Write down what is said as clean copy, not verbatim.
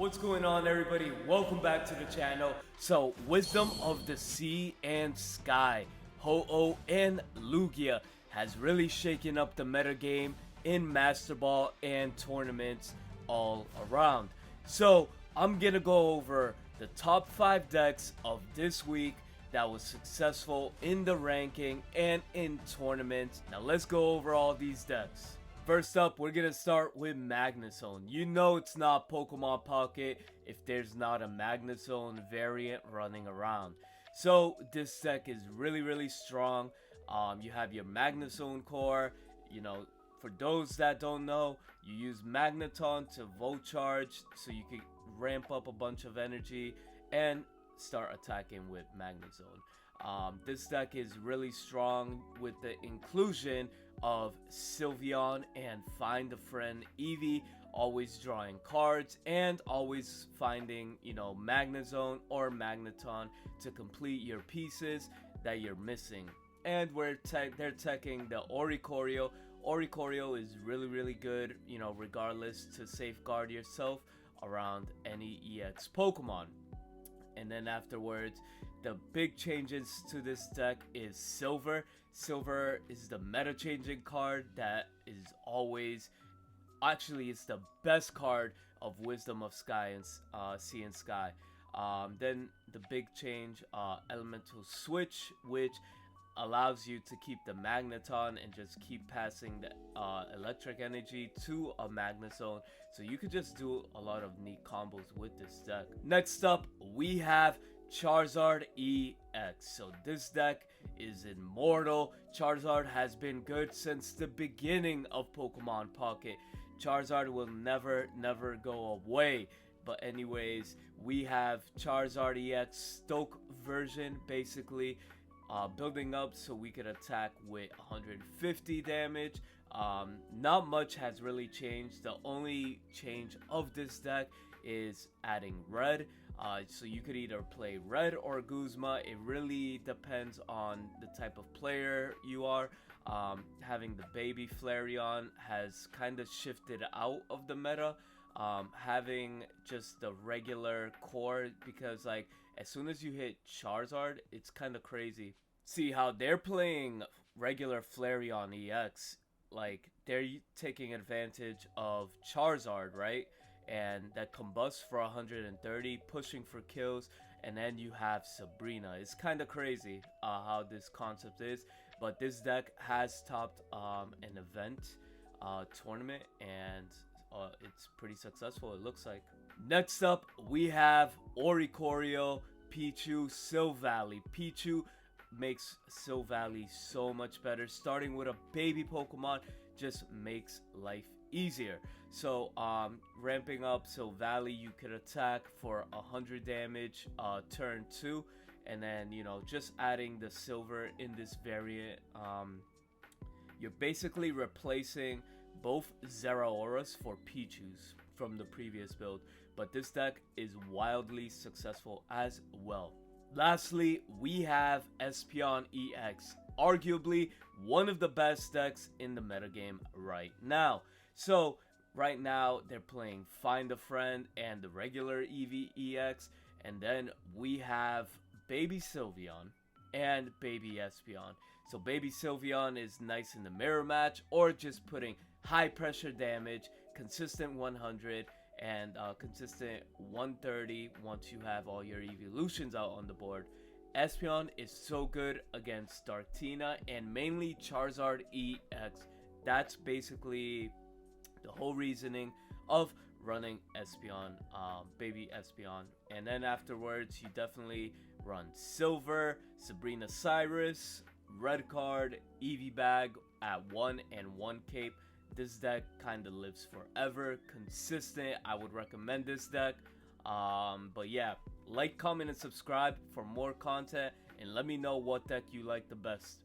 What's going on, everybody? Welcome back to the channel. So, Wisdom of the Sea and Sky, Ho-Oh and Lugia has really shaken up the metagame in Master Ball and tournaments all around. So, I'm gonna go over the top 5 decks of this week that was successful in the ranking and in tournaments. Now, let's go over all these decks. First up, we're gonna start with Magnusone. You know it's not Pokemon Pocket if there's not a Magnusone variant running around. So this deck is really strong. You have your Magnusone core. You know, for those that don't know, you use Magneton to Volt Charge so you can ramp up a bunch of energy and start attacking with Magnezone. This deck is really strong with the inclusion of Sylveon and Find a Friend Eevee, always drawing cards and always finding, Magnezone or Magneton to complete your pieces that you're missing. And they're teching the Oricoro. Oricoro is really good, regardless, to safeguard yourself around any EX Pokemon. And then afterwards, the big changes to this deck is Silver. Silver is the meta-changing card that is always... Actually, it's the best card of Wisdom of Sky and Sea and Sky. Then the big change, Elemental Switch, which allows you to keep the Magneton and just keep passing the electric energy to a Magnezone. So you could just do a lot of neat combos with this deck. Next up, we have Charizard EX. So this deck is immortal. Charizard has been good since the beginning of Pokemon Pocket. Charizard will never go away. But anyways, we have Charizard EX Stoke version, basically building up so we could attack with 150 damage. Not much has really changed. The only change of this deck is adding red. So you could either play red or Guzma. It really depends on the type of player you are. Having the baby Flareon has kind of shifted out of the meta. Having just the regular core, because like as soon as you hit Charizard, it's kind of crazy. See how they're playing regular Flareon EX, like they're taking advantage of Charizard, right? And that combusts for 130, pushing for kills, and then you have Sabrina. It's kind of crazy how this concept is, but this deck has topped an event tournament, and it's pretty successful, it looks like. Next up, we have Oricoro, Pichu, Silvally. Pichu makes Silvally so much better. Starting with a baby Pokemon just makes life easier. So ramping up Silvally, you could attack for 100 damage turn 2, and then just adding the silver in this variant, you're basically replacing both Zeraoras for Pichus from the previous build, but this deck is wildly successful as well. Lastly, we have Espeon EX, arguably one of the best decks in the metagame right now. So right now they're playing Find a Friend and the regular Eevee EX, and then we have Baby Sylveon and Baby Espeon. So Baby Sylveon is nice in the mirror match, or just putting high pressure damage, consistent 100 and consistent 130 once you have all your evolutions out on the board. Espeon is so good against Dartina and mainly Charizard EX. That's basically the whole reasoning of running Espeon, Baby Espeon. And then afterwards, you definitely run Silver, Sabrina Cyrus, Red Card, Eevee Bag at 1 and 1 Cape. This deck kind of lives forever, consistent. I would recommend this deck. But yeah, like, comment, and subscribe for more content, and let me know what deck you like the best.